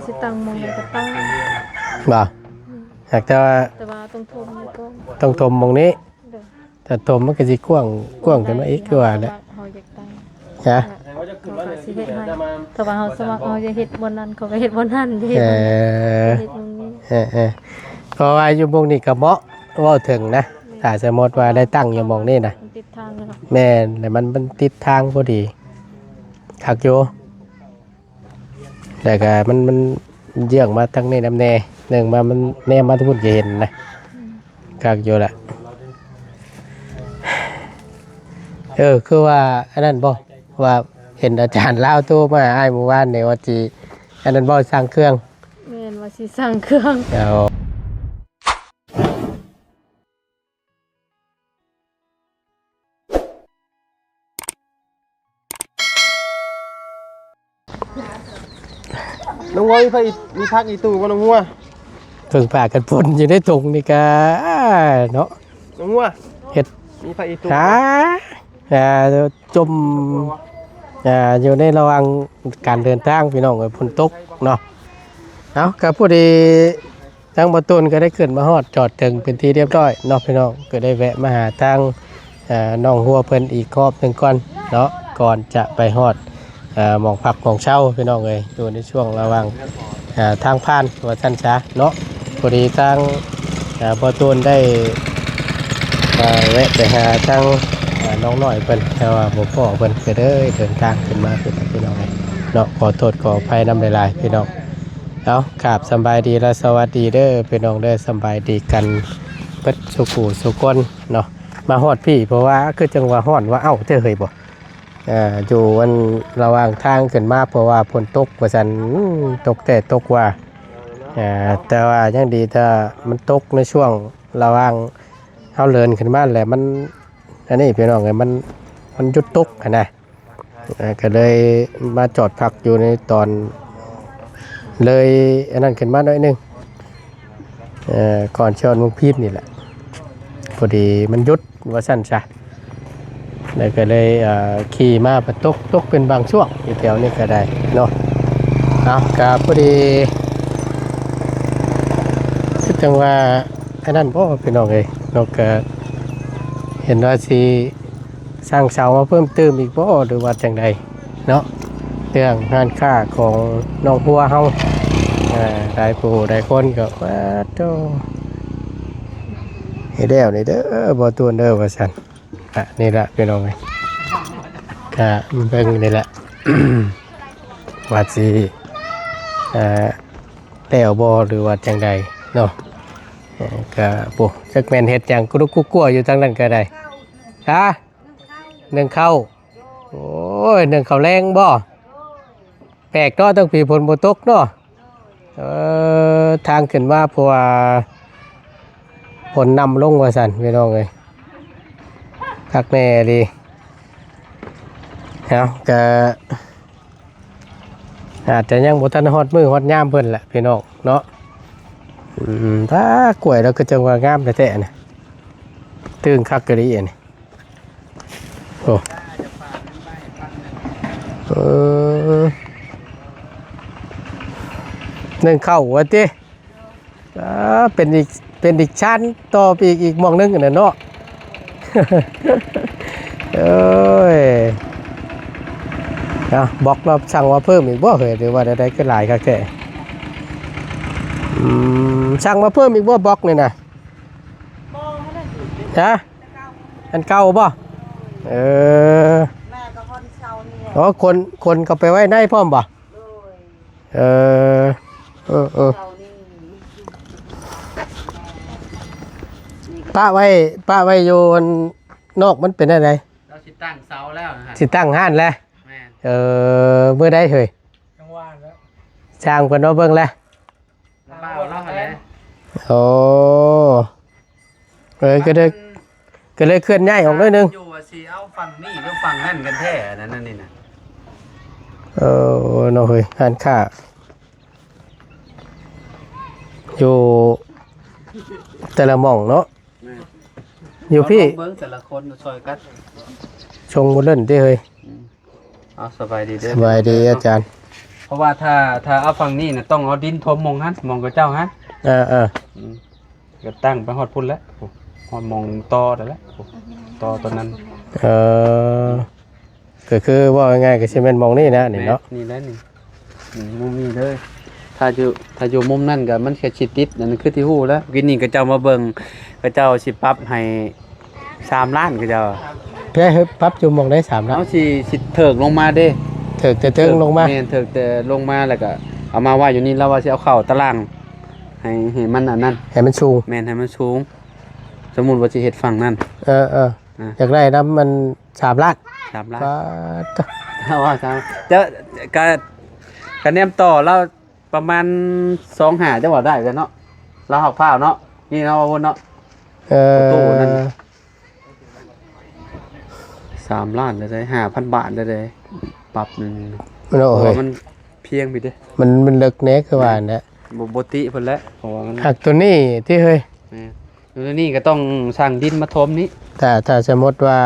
สิตั้งมองใดก็ตั้งบ่อยากจะแต่ว่าต้องทมนี่ก็ต้องทมมองนี้แต่ทมมันก็สิกว้างขึ้นมาอีกคือว่าแหละเฮาอยากตั้งฮะเขาก็สิเฮ็ดให้แต่ว่าเฮาสมัครเฮาจะเฮ็ดบ่นั้นเขาก็เฮ็ดบ่นั้นเฮ็ดตรงนี้เพราะว่าอยู่มองนี้ก็เหมาะเว้าถึงนะถ้าสมมติว่าได้ตั้งอยู่มองนี้นะติดทางเลยครับแม่นแต่มันติดทางพอดีคักอยู่แต่ก็มันเยื่องมาทางนี้นำแน่หนึ่งมามันแนมมาทุกคนจะเห็นนะคักอยู่แหละคือว่าอันนั้นบ่ว่าเห็นอาจารย์เล่าตัวมาอ้ายเมื่อวานในว่าจีอันนั้นบ่สร้างเครื่องแม่นว่าสิสร้างเครื่องเดี๋ยวน้องวัวมีพักอีตู้บ่น้องวัวเพิ่งป่ากันฝนอยู่ในถุงนี่ก็เนาะน้องวัวเฮ็ดมีพักอีตู้จมอยู่ในระหว่างการเดินทางพี่น้องฝนตกเนาะเอากับผู้ดีทางประตูนก็ได้ขึ้นมาฮอดจอดถึงเป็นที่เรียบร้อยเนาะพี่น้องก็ได้แวะมาหาทางน้องหัวเพิ่นอีกรอบหนึ่งก่อนเนาะก่อนจะไปฮอดหมองพักของเช่าพี่น้องเลยอยู่ในช่วงระหว่างทางผ่านว่าท่านช้าเนาะพอดีทางประตูนได้แวะไปหาทางน้องหน่อยเพิ่นแต่ว่าบ่พ่อเพิ่นก็เด้อเดินทางขึ้นมาพี่น้องเลยเนาะขอโทษขออภัยนำหลายๆพี่น้องเอาครับสบายดีและสวัสดีเด้อพี่น้องเด้อสบายดีกันเปิดสุขสุคนเนาะมาฮอดพี่เพราะว่าคือจังว่าฮ้อนว่าเอ้าเธอเคยบ่อยู่วันระหว่างทางขึ้นมาเพราะว่าฝนตกว่าซั่นตกแต่ตกว่าแต่ว่ายังดีถ้ามันตกในช่วงระหว่างเฮาเลินขึ้นมาแหละมันอันนี้พี่น้องไงมันหยุดตกนะก็เลยมาจอดพักอยู่ในตอนเลยอันนั้นขึ้นมาหน่อยนึงก่อนเชิญมุงพีดนี่แหละพอดีมันยุดว่าสั้นจ้ะเลยก็เลยขี่มาประตกเป็นบางช่วงอยู่แถวนี้ก็ได้เนาะเอากับพอดีคิดจังว่าอันนั้นพ่อพี่น้องเลยเราก็เห็นว่าสิสร้างเสามาเพิ่มเติมอีกพ่อหรือว่าจังใดเนาะเรื่องงานค่าของน้องหัวเฮาได้ผู้ได้คนก็ว่าโตเฮ็ดแล้วนี่เด้อบ่ตัวเด้อว่าซั่นนี่ล่ะพี่น้องเอ้ยเบิ่งนี่แหละ ว่าสิแล้วบ่หรือว่าจังใดเนาะก็บ่จักแม่นเฮ็ดหยังกุกกัวอยู่ทางนั้นก็ได้นึ่งข้าวโอ้ยนึ่งข้าวแรงบ่แปลกเนาะต้องผีฝนบ่ตกเนาะทางขึ้นมาเพราะว่าฝนนำลงว่าซั่นพี่น้องเอ้ยคักแน่ดีเนาะก็อาจจะยังบ่ทันฮอดมื้อฮอดยามเพิ่นแหละพี่น้องเนาะถ้ากล้วยเราก็จังว่างามแท้ๆน่ะตึงคักกะดีอันนี้โอ้นึ่งเข้าว่าติเป็นอีกชั้นต่อไปอีกมองนึงกันเนาะเอ้ยบอกเราสั่งว่าเพิ่มอีกบ่เหรอหรือว่าได้ก็หลายค่ะแกสั่งมาเพิ่มอีกบ่บล็อกนี่นะฮะอันเก่าบ่แม่ก็คนเช่านี่อ๋อคนก็ไปไว้ในพร้อมบ่ป้าไว้อยู่นอกมันเป็นอะไรเราสิตั้งเสาแล้วนะฮะสิตั้งห้านแล้วเมื่อได้เฮ้ยจังหวะแล้วช่างเพิ่นเอาเบิ่งแล้วป้าเอาแล้วอะไรโอ้ก็เลยเคลื่อนย้ายออกหน่อยนึงอยู่ว่าสิเอาฝั่งนี้หรือฝั่งนั่นกันแท้นั่นนี่น่ะเนาะเฮ้ยห้านค้าอยู่แต่ละหม่องเนาะอยู่พี่เบิ่งแต่ละคนซอยกันชงบ่เล่นติเฮ้ยสบายดีเด้อสบายดีอาจารย์ เพราะว่าถ้าเอาฝั่งนี้น่ะต้องเอาดินถมมองหันมองกับเจ้าฮะ เออ ก็ตั้งไปฮอดพุ่นแล้วฮอดมองต่อได้แล้วต่อตอนนั้น เออก็คือว่าง่ายๆก็สิแม่นมองนี่นะนี่เนาะ นี่แหละนี่มุมนี้เลยถ้าอยู่มุมนั่นก็มันแค่สิติดนั่นคือที่ฮู้แล้วกินนี่ก็เจ้ามาเบิ่งก็เจ้าสิปรับให้3ล้านก็เจ้า เพื่อให้ปรับอยู่มองได้3แล้ว เอาสิเถิกลงมาเด้ เถิกแต่เทิงลงมา แม่นเถิกแต่ลงมาแล้วก็เอามาไว้อยู่นี่แล้วว่าสิเอาเข้าตารางให้มันอันนั้น ให้มันสูง แม่นให้มันสูงสมมุติว่าสิเฮ็ดฝั่งนั้น เอออยากได้น้ำมัน3ล้าน 3ล้าน ปาด เอาว่า3จะแนมต่อเราประมาณ2-5จังหวัดได้กันเนาะเราหักผ้าเนาะนี่เนาะวนเนาะ เอ ตู้นั่น อ 3ล้านได้ 5,000 บาทได้ปรับนึง มัน เพ โอ้ ราะ โห ว่ามันเพียงไปเด้ มันเลิกเน็กคือว่านะ บ่ติเพิ่นแล้วเพราะว่ามัน หักตัวนี้ที่เฮ้ย แม่แล้วนี่ก็ต้องสร้างดินมาถมนี้ ถ้าสมมติว่า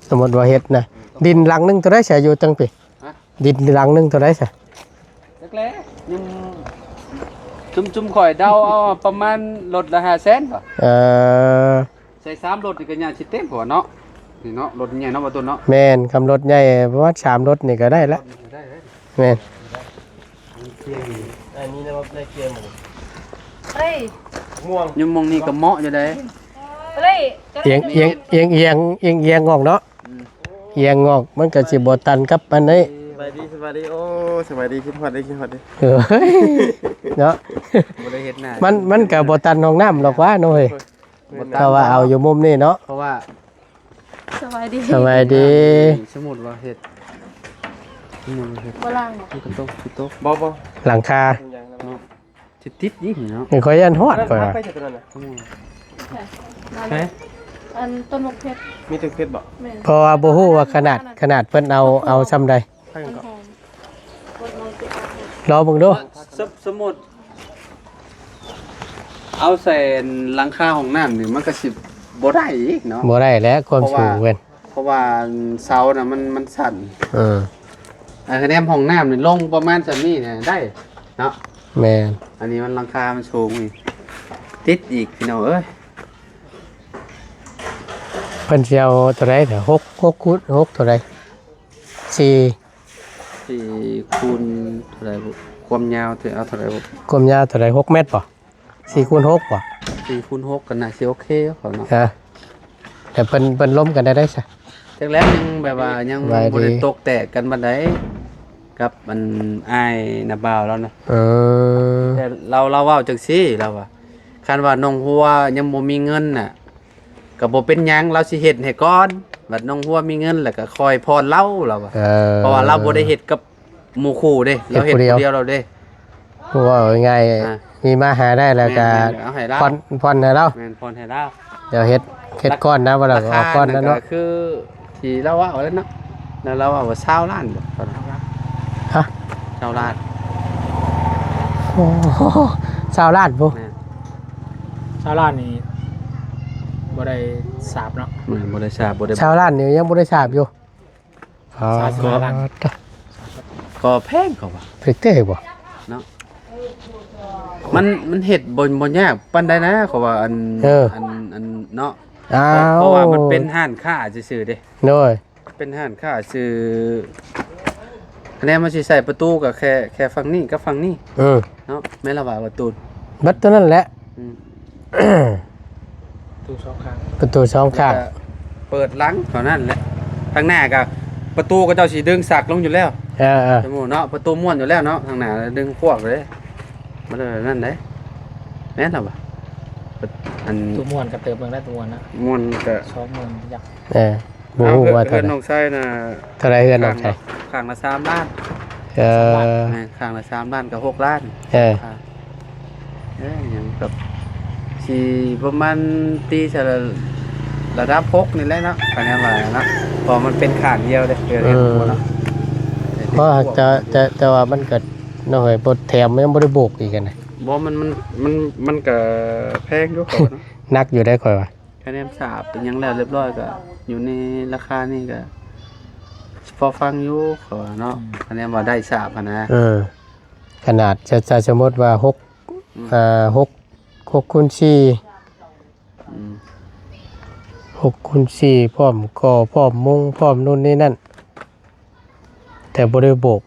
สมมุติว่าเฮ็ด เฮ็ดนะดินหลังหนึงตัวได้ใช้อยู่ตั้งปี ฮะ ดินหลังหนึงตัวได้ใช่ แรกๆยังจุ่มๆข่อยเดาเอาประมาณรถละ500,000ป่ะ เออ ใส่3รถนี่ก็ย่างสิเต็มกว่าเนาะนี่เนาะรถใหญ่เนาะบ่ต้นเนาะ แม่นคำรถใหญ่ประมาณ3รถนี่ก็ได้ละ ได้เลย แม่น อันนี้นะครับในเกมหมู เฮ้ย ม่วง ยังมองนี่ก็เหมาะอยู่ได้ เฮ้ย เอียงงอกเนาะเอียงงอกมันก็สิบ่ตันกับอันนี้ สบายดีโอ้สบายดีคิดฮอดดิ เฮ้ยเนาะ บ่ได้เฮ็ดหน้า มันก็บ่ตันห้องน้ำหรอกว่าหน่อยถ้าว่าเอาอยู่มุมนี้เนาะ เพราะว่า สบายดี สบายดี สมมุติว่าเฮ็ดนี่มันเฮ็ด บ่ล่างบ่ มันก็ต้องสิตก บ่ หลังคา เนาะสิติดยิ่งเนาะ ไม่ค่อยยันฮอดก่อน ไปจากตรงนั้นน่ะ เฮ้ย อันต้นมะเพชร มีตึกเพชรบ่ แม่น เพราะว่าบ่ฮู้ว่าขนาดเพิ่นเอาซ้ำใด ไปกันก่อน หอมกดลงติดตาม รอเบิ่งดู สมมุติเอาใส่หลังคาห้องน้ำนี่มันก็สิบ่ได้อีกเนาะ บ่ได้แล้วความสูงเว้น เพราะว่าเสาน่ะมันสั่น เออ คะแนนห้องน้ำนี่ลงประมาณสันนี้เนี่ยได้เนาะ แม่น อันนี้มันหลังคามันสูงอีกติดอีกพี่น้องเอ้ย เพิ่นสิเอาเท่าใดเด้อ6คูณ6เท่าใด4 4คูณเท่าไหร่บุความยาวเอาเท่าไหร่บุ ความยาวเท่าใด6เมตรบ่4คูณ6บ่ 4คูณ6กันน่ะสิโอเคเขาเนาะ ฮะแต่เพิ่นล้มกันได้ซะ จากแล้วยังแบบว่ายัง ไว้ดี บ่ได้ตกแตกกันบันไดกับมันอ้ายนาบ่าวแล้วนะ เออ แต่เราเว้าจังซี่เราว่าคันว่าน้องหัวยังบ่มีเงินน่ะก็บ่เป็นหยังเราสิเฮ็ดให้ก่อนบัดน้องหัวมีเงินแล้วก็คอยพรเราว่า เพราะว่าเราบ่ได้เฮ็ดกับหมู่คู่เด้เราเฮ็ดคนเดียวเราเด้ ว่าง่าย อ่า มีมาหาได้แล้วก็ แม่นๆเอาให้เรา ผ่อนให้เรา แม่นพรให้เรา เดี๋ยวเฮ็ดก้อนนะว่าเราเอาก้อนนั้นเนาะ ก็คือที่เราว่าเอาแล้วเนาะแล้วเราว่า20ล้านบ่ตอนนั้น ฮะ 20ล้าน โอ้โห20ล้านพุ่ แม่น ชาวล้านนี่บ่ได้สาบเนาะ แม่นบ่ได้ทราบบ่ได้ 20ล้านนี่ยังบ่ได้ทราบอยู่อ๋อ 30ล้าน ก็แพงเขาว่า ฟิกเตอร์บ่ มันเฮ็ดบ่ยากปานใดนะเขาว่าอันเนาะ อ้าว เพราะว่ามันเป็นห้านค้าซื่อๆเด้ โน้ย เป็นห้านค้าซื่อคะแนนมันสิใส่ประตูก็แค่ฝั่งนี้กับฝั่งนี้ เนาะแม่นละว่าประตู บัดตัวนั้นแหละ อืม ตู้สองข้าง ประตูสองข้าง แล้วก็เปิดหลังเท่านั้นแหละทางหน้าก็ประตูก็เจ้าสิดึงสักลงอยู่แล้ว เออ สมมุติเนาะประตูม้วนอยู่แล้วเนาะทางหน้าดึงพวกเลยมันเลยนั่นเด้แม่นล่ะบ่อัน ตู้ม่วนกับเติมเบิ่งได้ตู้ม่วนนะ ม้วนก็ 20,000ยักษ์ เออบ่ฮู้ว่า เฮื เท่า อน ไหร่ น้องไส้น่ะ เท่าไหร่เฮือนน้องชาย ข้างละ3ล้าน เออ แม่นข้างละ3ล้านกับ6ล้าน เออ ค่ะหยังกับสิประมาณตีซะระดับ6นี่แหละเนาะคะแนนว่าเนาะเพอมันเป็นข้างเดียวเด้เฮือนเนาะ เพราะจะว่ามันก็น้อยบ่แถมยังบ่ได้โบกอีกกันนะ บ่มันก็แพงอยู่เขาเนาะ นักอยู่ได้ค่อยว่า คะแนนสาบเป็นหยังแล้วเรียบร้อยก็อยู่ในราคานี่ก็ พอฟังอยู่ขอเนาะอันนี้บ่ได้ทราบนะ ขนาดจะสมมติว่า6คูณ4 6คูณ4พร้อมก่อพร้อมมุงพร้อมนู่นนี่นั่นแต่บ่ได้โบก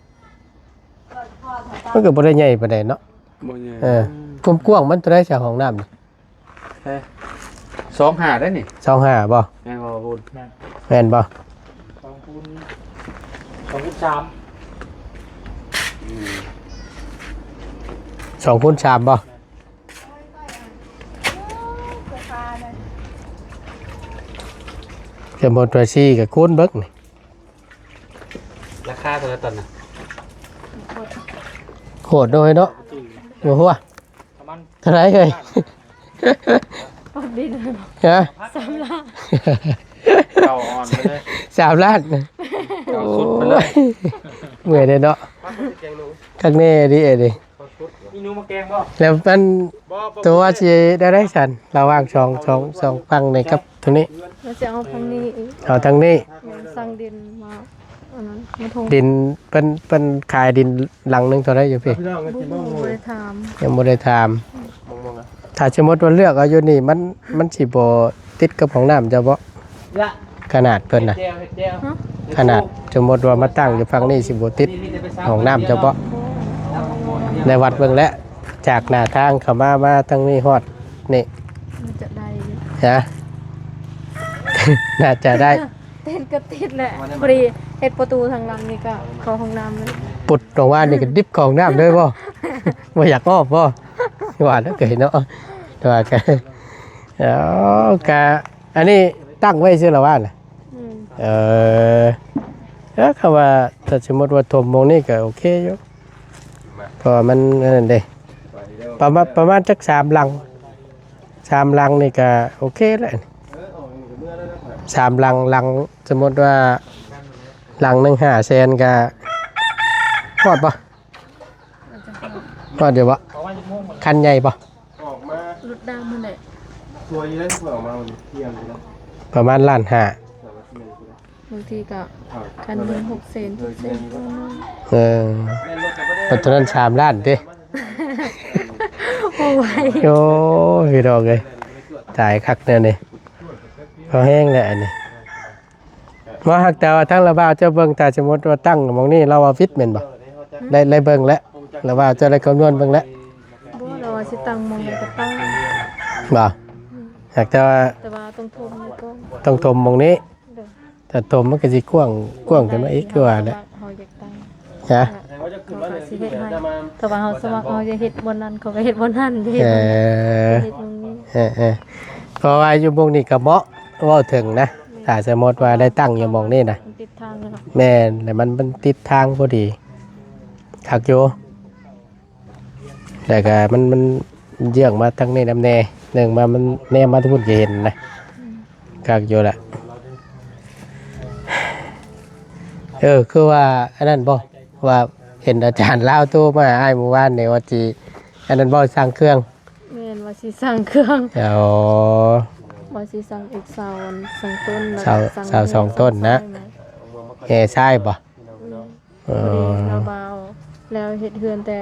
มันก็บ่ได้ใหญ่ปานใดเนาะ บ่ใหญ่ กว้างๆมันเท่าใดจากห้องน้ำนี่ 25ได้นี่ 25บ่ แม่นบ่พูด แม่นบ่ 2คูณ3บ่จะหมดว่า4ก็คูณเบิกนี่ ราคาเท่าไหร่ตอนน่ะ โหดด้วยเนาะบ่ฮู้ว่าเท่าไหร่เอ้ย ปอบดิน ฮะ 3 ล้าน เก่าอ่อนไปเลย 3 ล้าน เก่าสุดไปเลย เมื่อยเด้เนาะข้างในดิเอ้ดิ มีนูมาแกงบ่ แล้วมันตัวสิได้ฉันระหว่าง2ฝั่งนี่กับตรงนี้ เราจะเอาทางนี้อีก เอาทางนี้ สั่งดินมาอันนั้นมาทง ดินเป็นขายดินหลังหนึงเท่าไหร่อยู่พี่ พี่น้องกันกินบ้าง บ่ได้ถาม ยังบ่ได้ถาม มองนะ ถ้าสมมติว่าเลือกเอาอยู่นี่มันสิบ่ติดกับห้องน้ำจะบ่ขนาดเพิ่นน่ะขนาดสมมติว่ามาตั้งอยู่ฝั่งนี้สิบ่ติดห้องน้ำจะบ่ในวัดเบิ่งแล้วจากหน้าทางเข้ามาทางนี้ฮอดนี่ มันจะได้อยู่ ฮะ น่าจะได้ เต้นก็ติดแหละพอดีเฮ็ดประตูทางหลังนี่ก็เข้าห้องน้ำเลย ปุดตรงว่านี่ก็ดิบของน้ำด้วยบ่ บ่อยากออกบ่ว่าแล้วเกิดเนาะว่าก็แล้วก็อันนี้ตั้งไว้ซื่อละว่าน่ะ อืม แล้วคำว่าถ้าสมมติว่าถมมองนี่ก็โอเคอยู่เพราะว่ามันนั่นเด้ประมาณจัก3 ลัง3 ลังนี่ก็โอเคแล้วนี่3 ลังสมมติว่าลังหนึง500,000ก็พอดบ่พอดเดี๋ยวบ่คันใหญ่บ่ ออกมา รุดดามมันแหละ ตัวยีแล้วออกมาเที่ยงเลยนะ ประมาณ1.5 ล้าน บางทีก็คันหนึง6 เซน7 เซนก็น้อย ปัจจุบัน3 ล้านเด้ โอ้ย โอ้ยพี่ดอกเลยจ่ายคักแน่นี่พอแห้งแล้วอันนี้มาหักแต่ว่าทั้งระบาวเจ้าเบิ่งแต่สมมติว่าตั้งหมองนี้เราว่าฟิตแม่นบ่ได้เบิ่งแล้วระบาวเจ้าได้คำนวณเบิ่งแล้ว บ่เราว่าสิตั้งมองใดก็ตั้ง บ่หักแต่ว่า แต่ว่าต้องทมนี่ก็ ต้องถมหมองนี้ เด้อ แต่ถมมันก็สิกว้างขึ้นมาอีกคือว่าแหละ เฮาอยากตั้ง ฮะ เขาก็สิเฮ็ดให้แต่ว่าเฮาสมัครเฮาจะเฮ็ดบนนั้นเขาก็เฮ็ดบนนั้นเฮ็ด เอบ นนั้น อ เฮ็ดตรงนี้ เพราะว่าอยู่หมองนี้ก็เหมาะเว้าถึงนะถ้าสมมติว่าได้ตั้งอยู่หมองนี้นะ มันติดทางเลยค่ะ แม่นแต่มันติดทางพอดีคักอยู่แต่ก็มันเยื่องมาทางนี้นำแน่หนึ่งมามันแน่มาทุกคนจะเห็นนะคักอยู่แหละคือว่าอันนั้นบ่ว่าเห็นอาจารย์เล่าตู้มาอ้ายเมื่อวานเนี่ยว่าจีอันนั้นบ่สร้างเครื่อง แม่นว่าสิสั่งเครื่อง อ๋อ ว่าสิสั่งอีกเสาสั่งต้นแล้ว เสา2 ต้นนะแห่ทรายบ่ พอดีเราเบาแล้วเฮ็ดเฮือนแต่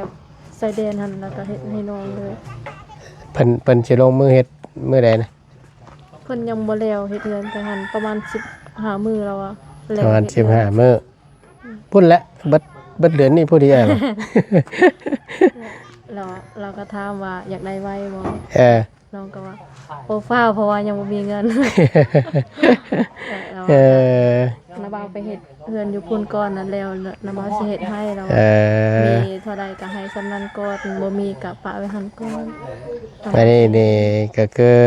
ใส่แดนหั่นแล้วก็เฮ็ดให้น้องเลย เพิ่นสิลงมือเฮ็ดมื้อใดนะ เพิ่นยังบ่แล้วเฮ็ดเฮือนแต่หั่นประมาณ15มื้อแล้วอะ ประมาณ15 มื้อพุ่นละเบิดเดือนนี้ผู้เดียวเหรอ เราก็ถามว่าอยากได้ไว้บ่ เออ น้องก็ว่าโอ้ฟ้าวเพราะว่ายังบ่มีเงิน เออ นาบ่าวไปเฮ็ดเฮือนอยู่พุ่นก่อนนั่นแล้วนาบ่าวสิเฮ็ดให้แล้ว เออ มีเท่าใดก็ให้สำนั้นก่อนบ่มีก็ปะไว้หั่นก่อน อันนี้นี่ก็คือ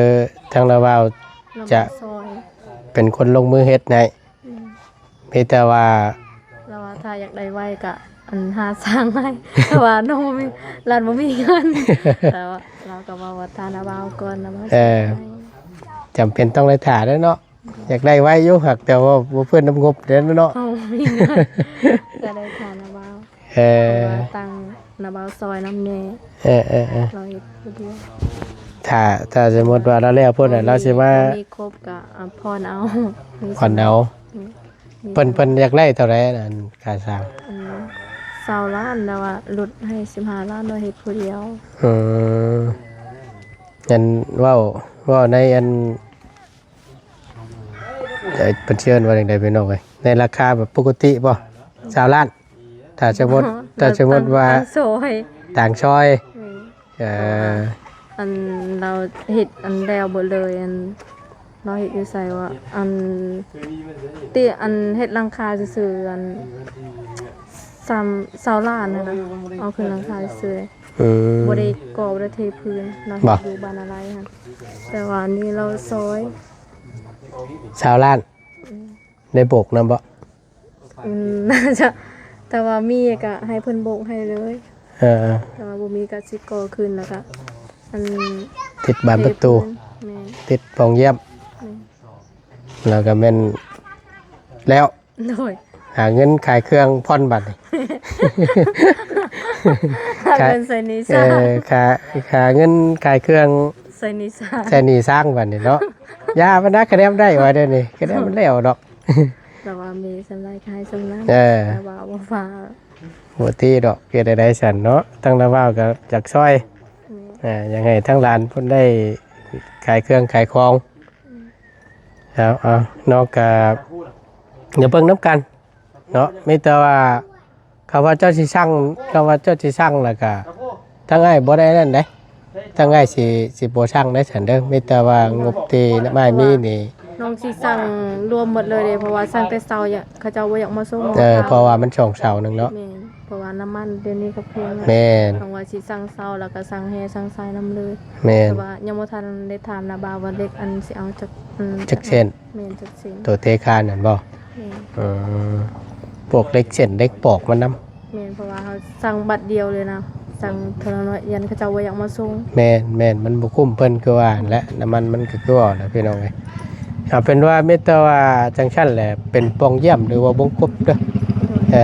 ทางเราว่าจะ ซอย เป็นคนลงมือเฮ็ดให้เพียงแต่ว่า แล้วว่าถ้าอยากได้ไว้ก็อันหาสร้างให้ แต่ว่าน้องบ่มีร้านบ่มีเงิน แต่ว่าเราก็ว่าถ้านาบ่าวก่อนนาบ่าวสิให้ จำเป็นต้องได้ถ่าแล้วเนาะอยากได้ไว้อยู่หักแต่ว่าบ่เพิ่นน้ำงบเด้อเนาะ เฮาบ่มีเงินก็ได้ทานนาบ่าว เออ เพราะว่าตั้งนาบ่าวซอยน้ำแน่ เออ เราเฮ็ดผู้เดียว ถ้าสมมติว่าเราแล้วพุ่นน่ะเราสิมา มีครบก็พรเอา ผ่อนเอา เพิ่นอยากได้เท่าไหร่นั่นค่าสร้าง 20 ล้านแต่ว่าลดให้15 ล้านโดยเฮ็ดผู้เดียว อืมอันเว้าในอันเพิ่นเชิญว่าจังได๋พี่น้องเอ้ยในราคาแบบปกติบ่20 ล้านถ้าสมมุติว่า อันโซย ต่างซอยเอ่อ อันเราเฮ็ดอันแล้วเบิดเลยอันเราเฮ็ดอยู่ไสว่าอันติอันเฮ็ดหลังคาซื่อๆอัน20 ล้านนั่นน่ะเอาขึ้นหลังคาซื่อ อืม บ่ได้ก่อบ่ได้เทพื้นเราเฮ็ดอยู่บ้านอะไรหั่นแต่ว่าอันนี้เราซอย 20 ล้านได้โบกนำบ่ น่าจะแต่ว่ามีก็ให้เพิ่นโบกให้เลย เออ แต่ว่าบ่มีก็สิก่อขึ้นแล้วก็อัน ติดบานประตู แม่น ติดปองเยี่ยม แล้วก็แม่นแล้ว โดย หาเงินขายเครื่องผ่อนบัตรนี่ ถ้าเป็นไซนิ เอ ซ่า ขาเงินขายเครื่อง ไซนิซ่า แค่นี้สร้างบัตรนี่เนาะยามันนะคะแนนได้ว่าเดี๋ยวนี้คะแนนมันแล้วดอก แต่ว่ามีสำหรับขายสำนั้น เออ แต่ว่าบ่ฟ้า หัวที่ดอกเกิดได้สันเนาะตั้งนาว่าวกับจากซอยยังไงทั้งร้านเพุ่นได้ขายเครื่องขายของเอานอกจากเดี๋ยวเบิ่งน้ำกันเนาะไม่แต่ว่าคำว่าเจ้าสิสั่งคำว่าเจ้าสิสั่งแล้วก็ทั้งง่ายบ่ได้นั่นเด้ทั้งง่ายสิบ่สั่งได้ฉันเด้อไม่แต่ว่างบที่ไม่มีนี่ น้องสิสั่งรวมหมดเลยเด้เพราะว่าสั่งแต่เช้าอย่าเขาเจ้าบ่อยากมาส่ง เพราะว่ามันช่องเสาหนึงเนาะ แม่นเพราะว่าน้ำมันเดี๋ยวนี้ก็แพง แม่น บางว่าสิสั่งเช้าแล้วก็สั่งแฮสั่งทรายนํเลย แม่น แต่ว่ายังบ่ทันได้ถามนะบ่าวว่าเล็กอันสิเอาจาก จักเส้น แม่นจักเส้น ตัวเทคานนั่นบ่ แม่น พวกเล็กเส้นเล็กปอกมันนำ แม่นเพราะว่าเขาสั่งบัตรเดียวเลยนะสั่งเท่าน้อยยันเขาเจ้าบ่อยากมาส่ง แม่นมันบ่คุ้มเพิ่นคือว่าและน้ำมันก็คือว่าแหละพี่น้องเอ้ยเอาเป็นว่าเมตว่าจังซั่นแหละเป็นปองเยี่ยมหรือว่าบงกบเด้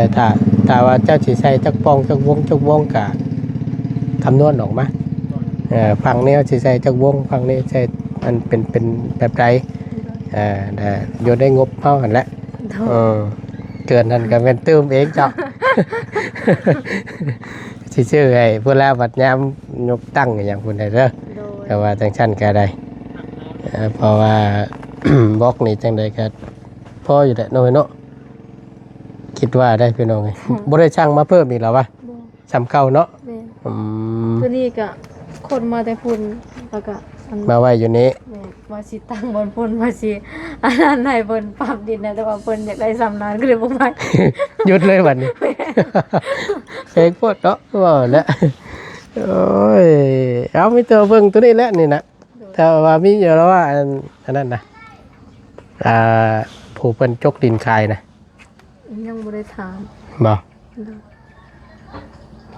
อถ้าว่าเจ้าสิใช้จักปองจักวงก็คำนวณออกมาฝั่งนี้สิใช้จักวงฝั่งนี้ใช้มันเป็นแบบใดอยู่ในงบเฮาหั่นแหละเกินนั่นก็แม่นตื้มเองเจ้า สิชื่อให้ผู้ลาบัดยามยกตั้งอย่างพุ่นได้เด้อ โดย ก็ว่าจังชั้นก็ได้เพราะว่า บล็อกนี่จังใดก็พออยู่แหละน้อยเนาะคิดว่าได้พี่น้องไงบ่ได้ช่างมาเพิ่มอีกแล้ววะ บ่ ซ้ำเก่าเนาะ แม่น อืม ตัวนี้ก็คนมาแต่พุ่นแล้วก็อัน มาไว้อยู่นี้ แม่นว่าสิตั้งบนพุ่นว่าสิอันนั้นให้เพิ่นปรับดินนะแต่ว่าเพิ่นอยากได้สำนานก็เลยบ่ไป หยุดเลยวันนี้ เพลงโพดเนาะว่าแล้วโอ้ยเอามีตัวเบิ่งตัวนี้แหละนี่นะถ้าว่ามีอยู่แล้วว่าอันนั้นนะผู้เพิ่นจกดินคายนะ ยังบ่ได้ถาม บ่ โดย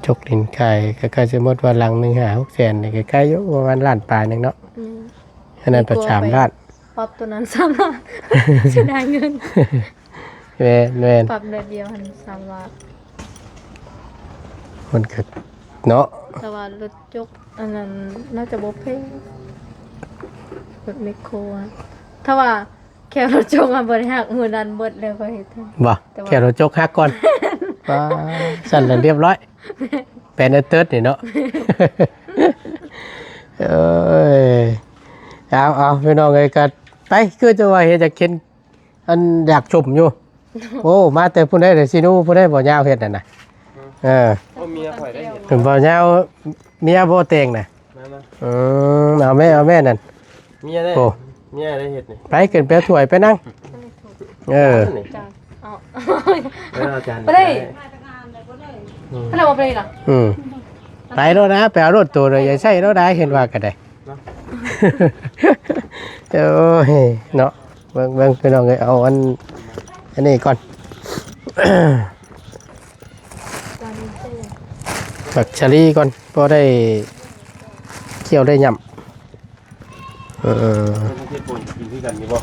จกดินคายก็สมมติว่าหลังหนึง5-6แสนนี่ก็ใกล้อยู่ประมาณล้านปลายหนึงเนาะ อืม อันนั้นประชามล้าน ปรับตัวนั้น3ล้าน สิได้เงิน แม่น ปรับเดือนเดียวหัน3ล้าน มันก็เนาะ แต่ว่ารถจกอันนั้นน่าจะบ่แพงรถแมคโครอะถ้าว่าแค่รถจกมาบ่ได้หักมื้อนั้นเบิดแล้วก็เฮ็ดให้ บ่ แต่ว่า แค่เราจกฮักก่อนว้าสั่นแล้วเรียบร้อยแปลนเติร์ดนี่เนาะเอ้ยเอาพี่น้องเอ้ยก็ไปคือจะว่าเฮ็ดจะเข็นอันอยากชมอยู่ โอ้มาแต่ผู้ใดได้สิหนูผู้ใดบ่ยาวเฮ็ดนั่นน่ะโอ้เมียข่อยได้เห็น ถึงบ่ยาวเมียบ่แต่งน่ะ มา เอาแม่นั่น เมียได้ โอ้ เมียได้เห็ดนี่ ไปขึ้นไปเอาถ้วยไปนั่งจ้าเอา อาจารย์ ไปเลยไปเลยบ่ไปเลยล่ะ ไปแล้วนะไปเอารถตัวเลยอย่าใช่รถได้เห็นว่าก็ได้โอ้ยเนาะเบิ่งพี่น้องเอ้ยเอาอันนี้ก่อนบักชะลีก่อนพอได้เคี่ยวได้ยำ ที่ปุ่นกินที่กันนี่บ่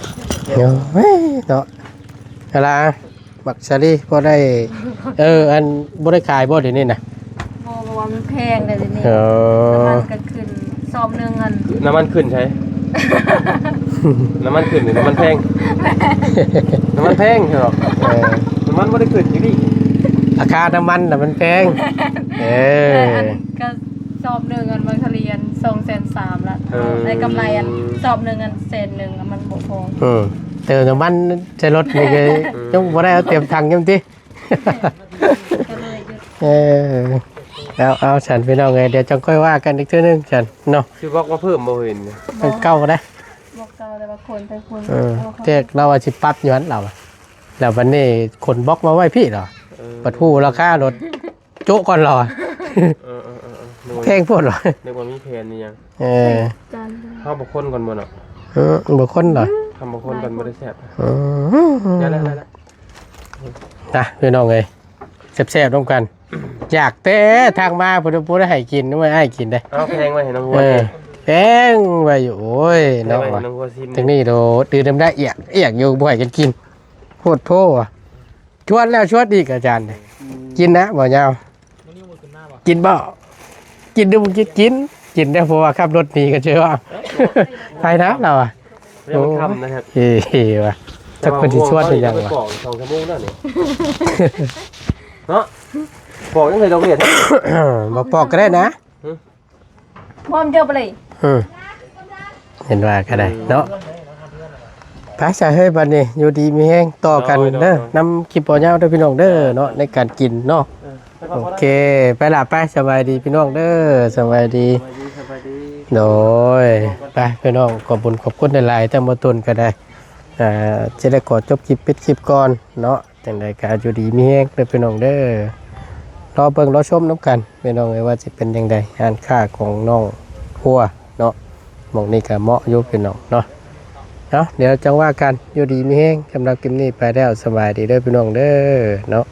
เฮ้ยเนาะอะไรบักชะลีพอได้อันบ่ได้ขายบ่เดี๋ยวนี้นะ เพราะว่ามันแพงเลยนี่ เออ น้ำมันก็ขึ้นซอมนึงอัน น้ำมันขึ้นใช่ น้ำมันขึ้นหรือน้ำมันแพงน้ำมันแพงเหรอน้ำมันไม่ได้ขึ้นอยู่ดิ ราคาน้ำมันน่ะมันแพงอันก็สอบหนึ่งอันมันเรียน230,000ละได้กำไรอันสอบหนึ่งอัน100,000อันมันบ่พอเติมน้ำมันใช้รถนี่ก็ยังบ่ได้เอาเต็มถังยังติ ก็เลยหยุดเอาฉันพี่น้องไงเดี๋ยวจังค่อยว่ากันอีกเทื่อนึงฉันเนาะ ชื่อบอกว่าเพิ่มบ่เห็น มันเก่าได้ บอกเก่าแต่ว่าคนไปคน เรียกเราว่าสิปรับย้อนเราแล้ววันนี้คนบล็อกมาไว้พี่เหรอปัดผู้ราคารถโจ๊กก่อนเหรอแพงโพดเหรอ นึกว่ามีแผนนี่ยัง จาน เฮาบ่คนก่อนบ่เนาะ บ่คนเหรอ ทำบ่คนก่อนบ่ได้แซ่บ ได้ ได้ นะพี่น้องเอ้ยแซ่บๆร่วมกัน อยากแต่ทางมาพูดให้กินไม่ให้กินได้ เอาแพงไว้ให้น้องหัว แพงไว้อยู่โอ้ย น้ เนาะ องหัวซิม ตรงนี้โดตื่นได้เอียกอยู่บ่ให้กันกินโคตรโพอ่ะชวนแล้วชวนอีกอาจารย์กินนะบ่ยาวกินบ่กินดูกินได้เพราะว่าขับรถหนีกันเชื่อว่าไปนะเราอ่ะ เรียกว่าคำนะครับ เฮ้ว่ะจักคนที่ชวนได้ยังวะ ปอก2ชั่วโมงแล้วนี่เนาะปอกยังไงดอกเบี้ย บ่ปอกก็ได้นะ พร้อมเดียวไปเลย เห็นว่าก็ได้เนาะภาษาเฮ้ยบัดนี้อยู่ดีมีแห้งต่อกันเด้อนำคลิปบ่ยาวเด้อพี่น้องเด้อเนาะในการกินเนาะโอเคไปล่ะไปสบายดีพี่น้องเด้อสบายดีโดยไปพี่น้องขอบคุณหลายๆแต่บ่ตุนก็ได้จะได้ขอจบคลิปปิดคลิปก่อนเนาะจังได๋ก็อยู่ดีมีแห้งเด้อพี่น้องเด้อรอเบิ่งรอชมนํกันพี่น้องเอ้ยว่าสิเป็นจังไดงานค่าของน้องหัวเนาะหม่องนี้ก็เหมาะอยู่พี่น้องเนาะเดี๋ยวจังว่ากันอยู่ดีมีแห้งสำหรับคลิปนี้ไปแล้วสบายดีเด้อพี่น้องเด้อเนาะ